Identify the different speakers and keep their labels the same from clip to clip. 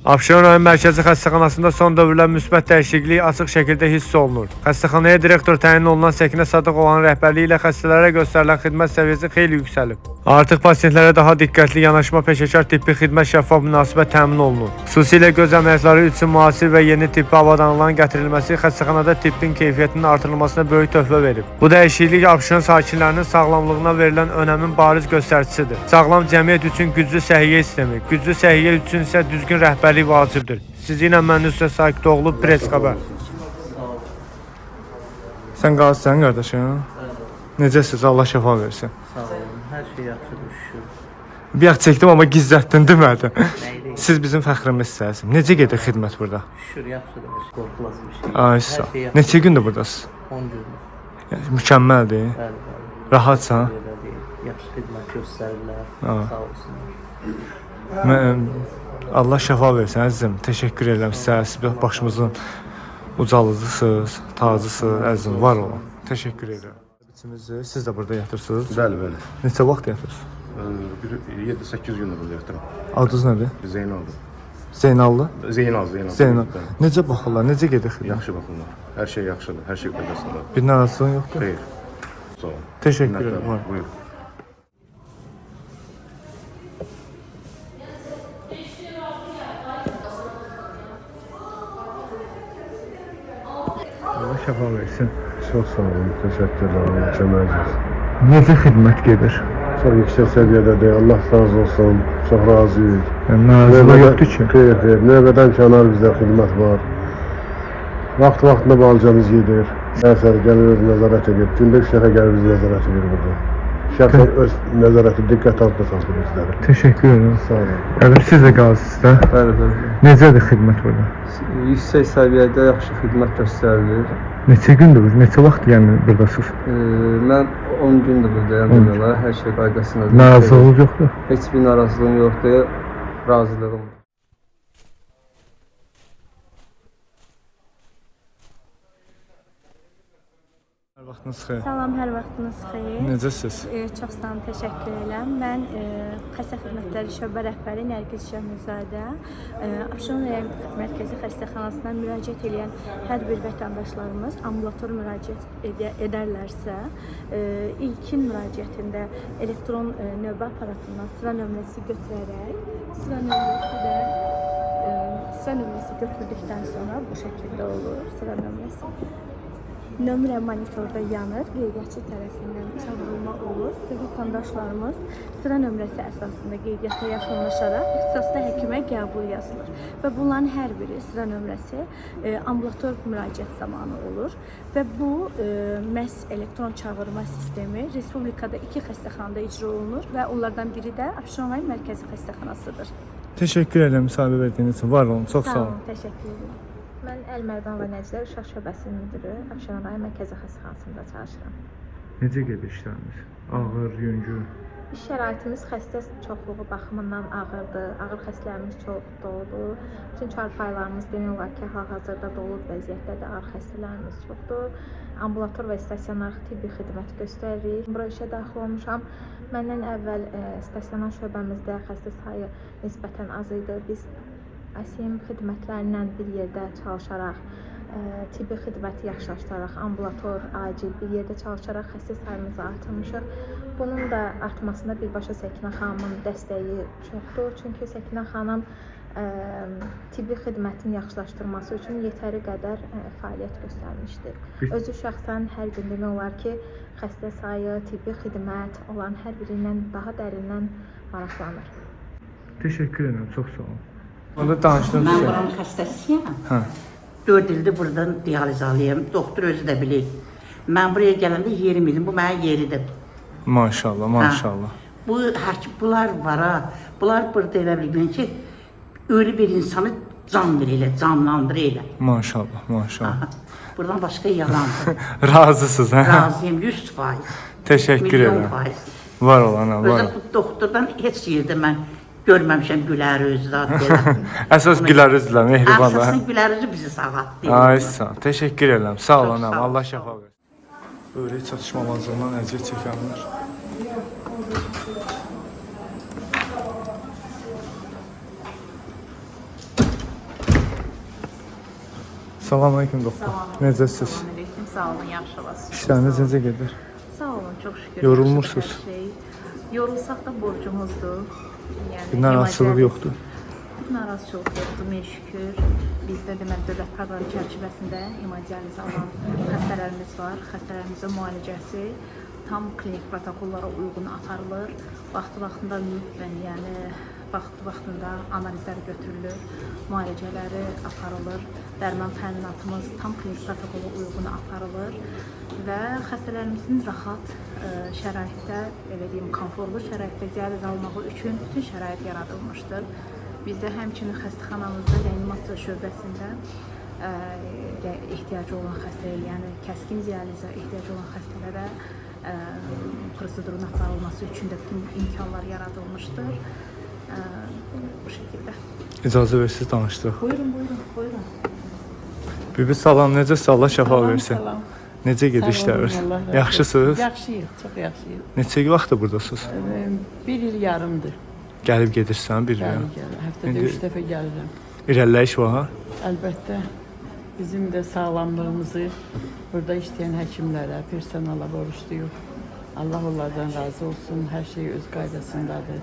Speaker 1: Abşeron rayon mərkəzi xəstəxanasında son dövrlər müsbət dəyişiklik açıq şəkildə hiss olunur. Xəstəxanaya direktor təyin olunan Səkinə Sadıqovanın rəhbərliyi ilə xəstələrə göstərilən xidmət səviyyəsi xeyli yüksəlib. Artıq pasientlərə daha diqqətli yanaşma, peşəkar tibbi xidmət, şəffaf münasibət təmin olunur. Xüsusilə göz əməliyyatları üçün müasir və yeni tibbi avadanlıqların gətirilməsi xəstəxanada tibbin keyfiyyətinin artırılmasına böyük töhfə verib. Bu dəyişiklik Abşeron sakinlərinin sağlamlığına verilən önəmin bariz göstəricisidir. Sağlam cəmiyyət üçün güclü səhiyyə sistemi, güclü səhiyyə üçün isə düzgün rəhbərlik vacibdir. Sizinlə mən Nüsrət Sakitoğlu, Press xəbər. Sən qalsın qardaşım. Necəsiz? Allah şəfa versin.
Speaker 2: Sağ olun. Hər şey yaxşıdır, şükür.
Speaker 1: Bir yax çəkdim, amma gizlətdin demədi. Siz bizim fəxrimizsiniz. Necə gedir xidmət burada?
Speaker 2: Şükür, yaxşıdır. Qorxulası bir şey.
Speaker 1: Ay sağ. Neçə gündür buradasınız?
Speaker 2: 10 gündür.
Speaker 1: Yəni, mükəmməldir.
Speaker 2: Bəli, bəli.
Speaker 1: Rahatsan?
Speaker 2: Yaxşı xidmət göstərirlər. Sağ olsunlar.
Speaker 1: Allah şəfa versin əzizim. Təşəkkür edirəm sizə. Siz başımızın ucalısınız, tacısınız, əzizim. Var olun. Təşəkkür edirəm. Siz də burada yatırsınız?
Speaker 3: Bəli, bəli.
Speaker 1: Neçə vaxt yatırsınız?
Speaker 3: 7-8 gündür burada yatıram.
Speaker 1: Adınız nədir?
Speaker 3: Zeynaldır.
Speaker 1: Zeynallı?
Speaker 3: Zeynal.
Speaker 1: Necə baxırlar? Necə gedir xidmət?
Speaker 3: Yaxşı baxırlar. Hər şey yaxşıdır. Hər şey qaydasındadır.
Speaker 1: Bir narazılığın yoxdur?
Speaker 3: Xeyr. Sağ olun.
Speaker 1: Təşəkkür edirəm.
Speaker 3: Buyur.
Speaker 1: Allah şəfa versin.
Speaker 4: Çok sağ olun, teşekkürler. Mükemmelsiniz.
Speaker 1: Necə xidmət gedir?
Speaker 4: Çok yüksek seviyededir. Allah razı olsun. Çok razıyız.
Speaker 1: Yəni, narazılığı yoxdur ki.
Speaker 4: Xeyr. Növbədən kənar bizdə xidmət var. Vaxt-vaxtında balcamız gedir. Əsər gəlir öz nəzarət edir. Gündə 3 dəfə gəlir biz nəzarət edir burada. Şəxsən öz nəzarəti diqqət altında saxlayır bizləri.
Speaker 1: Təşəkkür edirəm.
Speaker 4: Sağ olun.
Speaker 1: Əgər siz də qalsınız da.
Speaker 5: Bəli.
Speaker 1: Necədir xidmət burada?
Speaker 5: Yüksək səviyyədə yaxşı xidmət göstərilir.
Speaker 1: Neçə gündür, neçə vaxt yəni buradasınız?
Speaker 5: Mən 10 gündür buradayam demək olar. Hər şey qaydasındadır.
Speaker 1: Narazılığınız yoxdur?
Speaker 5: Heç bir narazılığım yoxdur. Razılığım.
Speaker 1: Hər vaxtınız xeyir.
Speaker 6: Salam, hər vaxtınız xeyir.
Speaker 1: Necəsiz?
Speaker 6: Çox sağ olun, təşəkkür edirəm. Mən Xəstə Xidmətləri şöbə rəhbəri Nərgiz Şəhmizadə. Abşeron rayon mərkəzi xəstəxanasına müraciət edən hər bir vətəndaşlarımız ambulator müraciət edərlərsə, ilkin müraciətində elektron növbə aparatından sıra nömrəsi götürərək, sıra nömrəsi götürdükdən sonra bu şəkildə olur sıra nömrəsi. Nömrə monitorda yanır, qeydiyyatçı tərəfindən çağırılma olur və vətəndaşlarımız sıra nömrəsi əsasında qeydiyyata yaxınlaşaraq ixtisaslı həkimə qəbul yazılır. Və bunların hər biri sıra nömrəsi ambulator müraciət zamanı olur. Və bu məhz elektron çağırma sistemi Respublikada 2 xəstəxanada icra olunur və onlardan biri də Abşeron rayon mərkəzi xəstəxanasıdır.
Speaker 1: Təşəkkür edirəm müsahibə verdiyiniz üçün. Var olun, çox sağ olun.
Speaker 6: Təşəkkür edirəm.
Speaker 7: Mən Əlmərdan və Nəclər Uşaq Şöbəsinin müdürü, Abşeron rayon mərkəzi xəstəxanasında çalışıram.
Speaker 1: Necə gedir işləriniz? Ağır, yüngül?
Speaker 7: İş şəraitimiz xəstə çoxluğu baxımından ağırdır. Ağır xəstələrimiz çox doludur. Bütün çarpayılarımız demək olar ki, hal-hazırda dolu vəziyyətdədir. Ağır xəstələrimiz çoxdur. Ambulator və stasionar tibbi xidmət göstəririk. Bura işə daxil olmuşam. Məndən əvvəl stasionar şöbəmizdə xəstə sayı nisbətən az idi. Biz ASM xidmətlərlə bir yerdə çalışaraq, tibbi xidməti yaxşılaşdıraraq, ambulator, acil bir yerdə çalışaraq xəstə sayımızı artırmışıq. Bunun da artmasında birbaşa Səkinə xanımın dəstəyi çoxdur. Çünki Səkinə xanım tibbi xidmətin yaxşılaşdırması üçün yetəri qədər fəaliyyət göstərmişdir. Özü şəxsən hər gün demək olar ki, xəstə sayı, tibbi xidmət olan hər birindən daha dərindən maraqlanır.
Speaker 1: Təşəkkür edirəm, çox sağ olun. Onda danışdığınız
Speaker 8: Mən buranın xəstəsiyəm. 4 ildir buradan dializ alıyorum. Doktor özü də bilir. Mən buraya gələndə yerim idim. Bu mənim yeridir.
Speaker 1: Maşallah, maşallah.
Speaker 8: Bunlar var ha. Bunlar burada elə bilməyən ki, ölü bir insanı can verirlər, canlandır elə.
Speaker 1: Maşallah, maşallah.
Speaker 8: Buradan başqa yalandır.
Speaker 1: Razısınız, hə?
Speaker 8: Razıyım, 100%.
Speaker 1: Təşəkkür edirəm.
Speaker 8: %100%.
Speaker 1: Var olan, var.
Speaker 8: Özü bu doktordan heç yerdə mən görməmişəm gülər özü zat belə.
Speaker 1: Əsas gülər üzlə, mehribanlar.
Speaker 8: Əsasın gülər üzü bizi sağlatdı.
Speaker 1: Ay sağ, təşəkkür edirəm. Sağ olun,
Speaker 8: Çox sağ
Speaker 1: Allah şəfa versin. Böyrək çatışmamazlığından əziyyət çəkənlər. Salam aleyküm doktor. Necəsiz?
Speaker 9: Salamünaleyküm, sağ olun, yaxşı olasınız.
Speaker 1: İşləriniz necə gedir?
Speaker 9: Sağ olun, çox şükür.
Speaker 1: Yorulmursuz.
Speaker 9: Yaxşıdır hər şey. Yorulsaq da borcumuzdur. Yəni,
Speaker 1: Bir narazılıq yoxdur.
Speaker 9: Bir narazılıq yoxdur, min şükür. Bizdə demək dövlət proqramı çərçivəsində hemodializ alan xəstələrimiz var. Xəstələrimizin müalicəsi tam klinik protokollara uyğun aparılır. Vaxtı-vaxtında yəni vaxtı-vaxtında analizlər götürülür, müalicələri aparılır, dərman təminatımız tam klinik protokola uyğun aparılır və xəstələrimizin rahat şəraitdə, belə deyim, konforlu şəraitdə dializ almağı üçün bütün şərait yaradılmışdır. Bizdə həmçinin xəstəxanamızda reanimasiya şöbəsində ehtiyacı olan xəstəyə, yəni kəskin dializə ehtiyacı olan xəstələrə prosedurun aparılması üçün də bütün imkanlar yaradılmışdır. Bu şəkildə.
Speaker 1: İcazə versiniz danışdıq.
Speaker 9: Buyurun, buyurun, buyurun.
Speaker 1: Bibi salam, necəsiz? Allah şəfa versin.
Speaker 10: Salam.
Speaker 1: Necə gedir işləriniz? Yaxşısınız?
Speaker 10: Yaxşıyıq, çox yaxşıyıq.
Speaker 1: Neçə vaxtdır buradasınız?
Speaker 10: Bir il yarımdır.
Speaker 1: Gəlib gedirsən bir il.
Speaker 10: Həftədə 3 dəfə gəlirəm.
Speaker 1: İrəliləyiş var?
Speaker 10: Əlbəttə bizim də sağlamlığımızı burada işləyən həkimlərə, personala borcluyuq. Allah onlardan razı olsun. Hər şey öz qaydasındadır.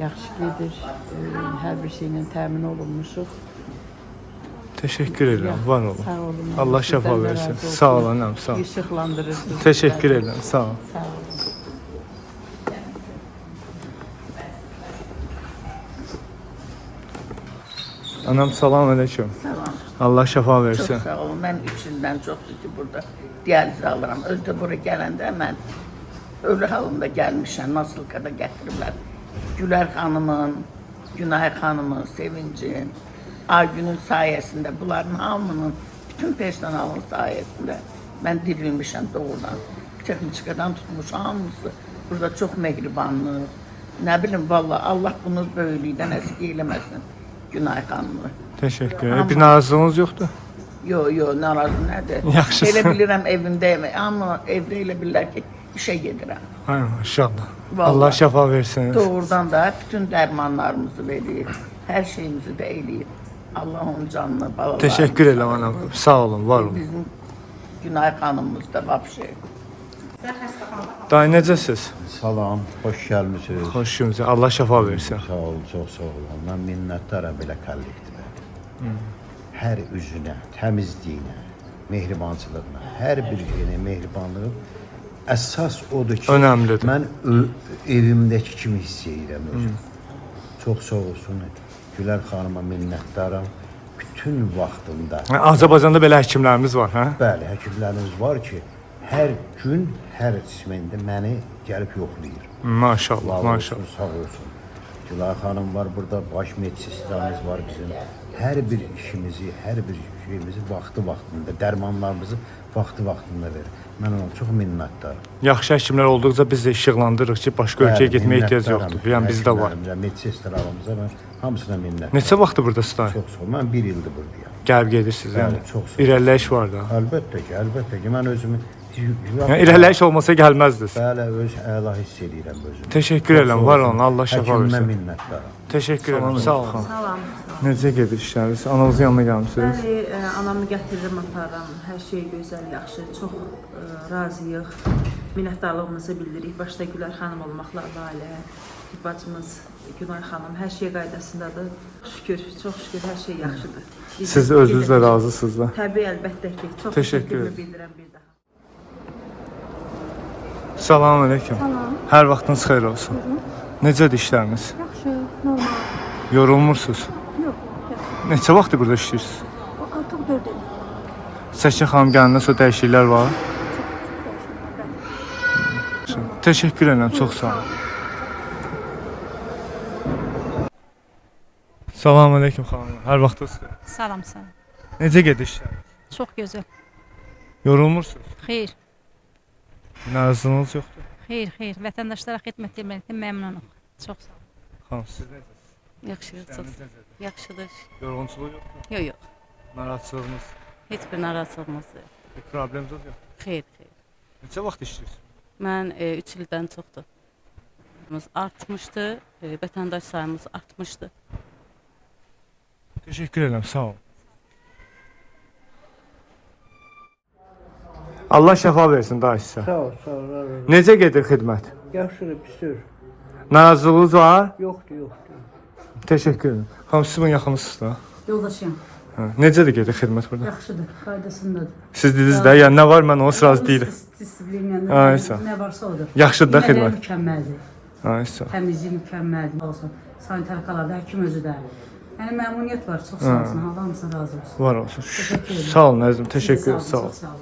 Speaker 10: Yaxşı gedir. Hər bir şeylə təmin olunmuşuq.
Speaker 1: Təşəkkür edirəm, var olun.
Speaker 10: Sağ olun.
Speaker 1: Allah şəfa
Speaker 10: Sizdən də
Speaker 1: versin.
Speaker 10: razı olsun.
Speaker 1: Sağ olun, anam, sağ olun.
Speaker 10: İşıqlandırırsınız.
Speaker 1: Təşəkkür edirəm, sağ olun.
Speaker 10: Sağ olun.
Speaker 1: Anam, salam aleyküm.
Speaker 11: Salam.
Speaker 1: Allah şəfa versin.
Speaker 11: Çox sağ olun. Mən 3 ildən çoxdur ki, burada dializ alıram. Özdə bura gələndə mən ölü halında gəlmişəm. Nasılkada gətiriblər. Gülər xanımın, Günay xanımın, Sevincin, Aygünün sayəsində, bunların hamının, bütün personalın sayəsində mən dirilmişəm doğrudan. Texnikadan tutmuş hamısı. Burada çox mehribanlıq. Nə bilim, valla Allah bunu böyüklükdən əski eləməsin. Günay xanımı.
Speaker 1: Təşəkkür edirəm. Bir narazılığınız yoxdur?
Speaker 11: Yo, narazı nədir?
Speaker 1: Yaxşısın.
Speaker 11: Elə bilirəm evimdəyəm, amma evdə elə bilirlər ki, işə gedirəm.
Speaker 1: Ay maşallah.
Speaker 11: Vallahi.
Speaker 1: Allah şəfa versin.
Speaker 11: Doğrudan da bütün dərmanlarımızı verir, hər şeyimizi də eləyir. Allah onun canını, balalarını.
Speaker 1: Təşəkkür edirəm anam. Sağ olun, var olun.
Speaker 11: Bizim Günay xanımımız da vapşe.
Speaker 1: Dayı necəsiz?
Speaker 12: Salam, xoş gəlmisiniz.
Speaker 1: Xoş gördük. Allah şəfa versin.
Speaker 12: Sağ olun, çox sağ olun. Mən minnətdaram belə kollektivə. Hər üzünə, təmizliyinə, mehribançılığına, hər bir şeyinə mehribanlığı əsas odur ki,
Speaker 1: Önəmlidir.
Speaker 12: mən evimdəki kimi hiss edirəm özüm. Çox sağ olsun. Gülər xanıma minnətdaram. Bütün vaxtında.
Speaker 1: Azərbaycanda belə həkimlərimiz var, hə?
Speaker 12: Bəli, həkimlərimiz var ki, hər gün, hər ismində məni gəlib yoxlayır.
Speaker 1: Maşallah,
Speaker 12: Allah
Speaker 1: maşallah.
Speaker 12: olsun, sağ olsun. Gülay xanım var burada, baş medsistramiz var bizim. Hər bir işimizi, hər bir şeyimizi vaxtı-vaxtında, dərmanlarımızı vaxtı-vaxtında verir. Mən ona çox minnətdaram.
Speaker 1: Yaxşı həkimlər olduqca biz də işıqlandırırıq ki, başqa ölkəyə getməyə ehtiyac yoxdur. Yəni bizdə var.
Speaker 12: Medsistralarımıza mən hamısına minnətdaram.
Speaker 1: Neçə vaxtdır buradasınız dayı?
Speaker 12: Çox sağ olun. Mən bir ildir buradayım.
Speaker 1: Gəlib gedirsiniz yəni.
Speaker 12: Bəli, çox sağ olun.
Speaker 1: İrəliləyiş var da.
Speaker 12: Əlbəttə ki, mən özümü...
Speaker 1: Yəni irəliləyiş olmasa gəlməzdiniz.
Speaker 12: Bəli, öz əla hiss edirəm özümü.
Speaker 1: Təşəkkür edirəm, var olun. Allah şəfa
Speaker 12: Həkimimə
Speaker 1: versin.
Speaker 12: minnətdaram.
Speaker 1: Təşəkkür edirəm, sağ olun.
Speaker 9: Salam.
Speaker 1: Necə gedir işləriniz? Anamızın yanına gəlmisiniz?
Speaker 9: Bəli, anamı gətirirəm, aparıram. Hər şey gözəl, yaxşı, çox razıyıq. Minnətdarlığımızı bildiririk. Başda Gülər xanım olmaqla Lalə, bacımız Günay xanım, hər şey qaydasındadır. Şükür, çox şükür, hər şey yaxşıdır.
Speaker 1: Siz özünüz də razısınız da.
Speaker 9: Təbii, əlbəttə ki. Çox
Speaker 1: Təşəkkür
Speaker 9: təşəkkür bildirəm bir daha.
Speaker 1: Salam aleyküm.
Speaker 6: Salam.
Speaker 1: Hər vaxtınız xeyir olsun. Necədir işləriniz?
Speaker 6: Yaxşı, normal.
Speaker 1: Yorulmursuz?
Speaker 6: Yox, yaxşı.
Speaker 1: Neçə vaxtdır burada işləyirsiniz?
Speaker 6: Artıq 4 il.
Speaker 1: Səkin xanım gələndən sonra dəyişikliklər var. Təşəkkür edirəm, çox sağ olun. Salam aleyküm xanım. Hər vaxtınız xeyir.
Speaker 13: Salam sən.
Speaker 1: Necə gedir işləriniz?
Speaker 13: Çox gözəl.
Speaker 1: Yorulmursunuz?
Speaker 13: Xeyr,
Speaker 1: Narazılığınız yoxdur?
Speaker 13: xeyr, xeyr. Vətəndaşlara xidmət etməkdən məmnunum. Çox sağ ol.
Speaker 1: Xanım, siz necəsiniz?
Speaker 13: Yaxşı, çox. Yaxşıdır.
Speaker 1: Yorğunçuluq yoxdur?
Speaker 13: Yox, yox.
Speaker 1: Narahatçılığınız?
Speaker 13: Heç bir narazılığımız yox.
Speaker 1: Bir probleminiz yoxdur?
Speaker 13: Xeyr, xeyr.
Speaker 1: Neçə vaxt işləyirsiniz?
Speaker 13: Mən 3 ildən çoxdur. Artmışdı, vətəndaş sayımız artmışdı.
Speaker 1: Təşəkkür edirəm, sağ olun. Allah şəfa versin daha sizə.
Speaker 2: Sağ ol, sağ ol.
Speaker 1: Necə gedir xidmət?
Speaker 2: Yaxşıdır, pisdir.
Speaker 1: Narazılığınız var?
Speaker 2: Yoxdur.
Speaker 1: Teşekkür ederim. Xanım siz bunun yaxınısınız da?
Speaker 10: Yoldaşım,
Speaker 1: Necədir gedir xidmət burada?
Speaker 10: yaxşıdır, qaydasındadır.
Speaker 1: Siz dediniz də, yəni nə var mən onu sıraz deyirəm. Ay, sağ ol.
Speaker 10: Nə varsa odur.
Speaker 1: Yaxşıdır da
Speaker 10: Yeməkləri
Speaker 1: xidmət.
Speaker 10: mükəmməldir.
Speaker 1: Ay sağ ol.
Speaker 10: Təmizliyi mükəmməldir. Olsun. Sanitar qalada, həkim özü də. Yəni məmnuniyyət var. Çox sağ olsun. Allah hamısına razı olsun.
Speaker 1: Var olsun.
Speaker 10: Təşəkkür ederim.
Speaker 1: Sağ olun əzizim. Təşəkkür ederim. Sağ olun.
Speaker 10: Çox sağ olun.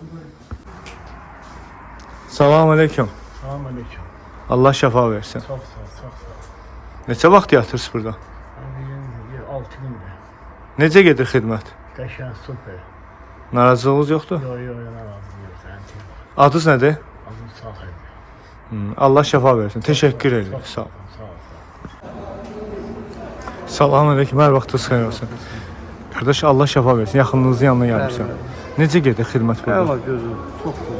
Speaker 1: Salam aleyküm.
Speaker 4: Salam aleyküm.
Speaker 1: Allah şəfa versin.
Speaker 4: Çox sağ ol, çox sağ ol.
Speaker 1: Neçə vaxt yatırsınız burada?
Speaker 4: 6 gündür.
Speaker 1: Necə gedir xidmət?
Speaker 4: Qəşəng, super.
Speaker 1: Narazılığınız yoxdur?
Speaker 4: Yo, narazı yox, sənin.
Speaker 1: Adınız nədir?
Speaker 4: Adım Sahib.
Speaker 1: Allah şəfa versin. Teşekkür ederim. Sağ ol. Salam aleyküm. Hər vaxtınız xeyir olsun. Qardaş Allah şəfa versin. Yaxınlığınızın yanına gəlmişəm. Necə gedir xidmət burada?
Speaker 5: Əla gözüm, çox gözüm.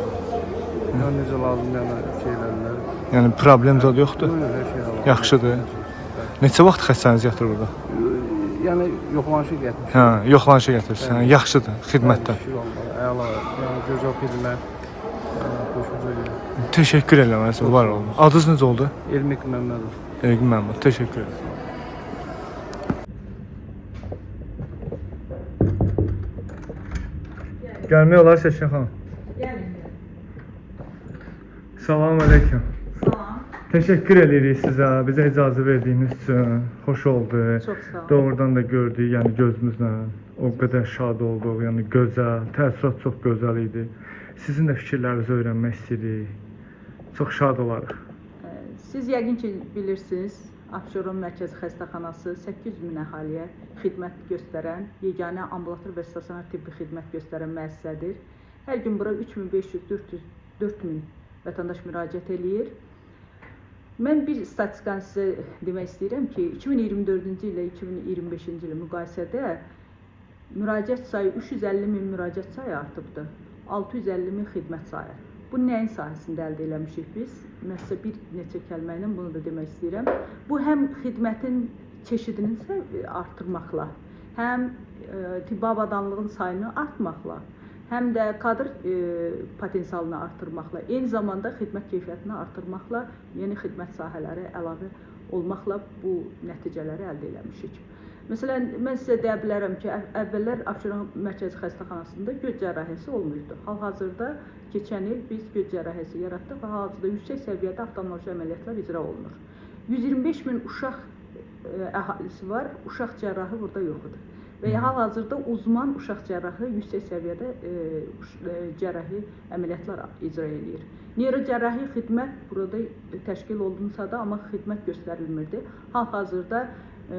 Speaker 5: Yəni necə lazım şeylərlər.
Speaker 1: Yəni problem zad yoxdur.
Speaker 5: Hər şey var.
Speaker 1: Yaxşıdır. Neçə vaxt xəstəniz yatır burada?
Speaker 5: Yəni yoxlanışa getmişəm.
Speaker 1: Hə, yoxlanışa gətirirsən. Yaxşıdır xidmətdən.
Speaker 5: Əla, yəni gözəl xidmət. Xoşumuza gəlir.
Speaker 1: Teşekkür ederim. Var olun. Adınız necə oldu?
Speaker 5: Elmik Məmmədov.
Speaker 1: Elmik Məmmədov. Teşekkür ederim. Gəlmək olar Seçkin xanım. Salam aleyküm.
Speaker 10: Salam.
Speaker 1: Teşekkür edirik sizə, bizə icazə verdiyiniz üçün. Xoş oldu.
Speaker 10: Çox sağ olun.
Speaker 1: Doğrudan da gördük, yəni gözümüzlə. O qədər şad olduq, yəni gözəl, təəssürat çox gözəl idi. Sizin də fikirlərinizi öyrənmək istəyirik. Çox şad olarıq.
Speaker 10: Siz yəqin ki bilirsiniz, Abşeron Mərkəzi Xəstəxanası 800 min əhaliyə xidmət göstərən, yeganə ambulator və stasionar tibbi xidmət göstərən müəssisədir. Hər gün bura 3500-4000 vətəndaş müraciət eləyir. Mən bir statistikanı sizə demək istəyirəm ki, 2024-cü ilə 2025-ci ilə müqayisədə müraciət sayı 350 min müraciət sayı artıbdır. 650 min xidmət sayı. Bu nəyin sahəsində əldə eləmişik biz? Mən sizə bir neçə kəlmə ilə bunu da demək istəyirəm. Bu həm xidmətin çeşidini artırmaqla, həm tibbi avadanlığın sayını artmaqla, həm də kadr potensialını artırmaqla, eyni zamanda xidmət keyfiyyətini artırmaqla, yeni xidmət sahələri əlavə olmaqla bu nəticələri əldə eləmişik. Məsələn, mən sizə deyə bilərəm ki, əvvəllər Abşeron Mərkəzi Xəstəxanasında göz cərrahiyyəsi olmuydu. Hal-hazırda keçən il biz göz cərrahiyyəsi yaratdıq və hal-hazırda yüksək səviyyədə oftalmoloji əməliyyatlar icra olunur. 125 min uşaq əhalisi var, uşaq cərrahı burada yoxdur. Və hal-hazırda uzman uşaq cərrahı yüksək səviyyədə cərrahi əməliyyatlar icra edir. Neyrocərrahi xidmət burada təşkil olunsa da, amma xidmət göstərilmirdi. Hal-hazırda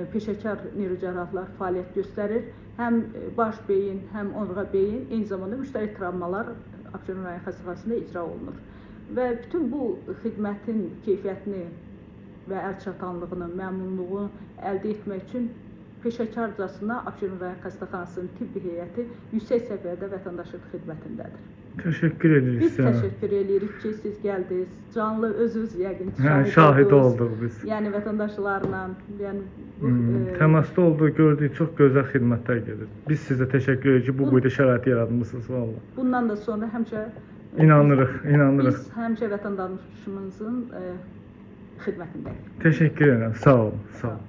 Speaker 10: peşəkar neyrocərrahlar fəaliyyət göstərir. Həm baş beyin, həm onurğa beyin, eyni zamanda müştərək travmalar Abşeron rayon xəstəxanasında icra olunur. Və bütün bu xidmətin keyfiyyətini və əlçatanlığını, məmnunluğunu əldə etmək üçün peşəkarcasına Abşeron rayon xəstəxanasının tibbi heyəti yüksək səviyyədə vətəndaşın xidmətindədir.
Speaker 1: Təşəkkür edirik
Speaker 10: Biz
Speaker 1: sizə.
Speaker 10: təşəkkür edirik ki, siz gəldiniz. Canlı özünüz yəqin
Speaker 1: şahid olduq biz.
Speaker 10: Yəni vətəndaşlarla,
Speaker 1: təmasda olduq, gördük, çox gözəl xidmətlər gedir. Biz sizə təşəkkür edirik ki, bu boyda şərait yaratmısınız valla.
Speaker 10: Bundan da sonra həmişə
Speaker 1: İnanırıq.
Speaker 10: Biz həmişə vətəndaşımızın xidmətindəyik.
Speaker 1: Təşəkkür edirəm. Sağ olun. Sağ olun.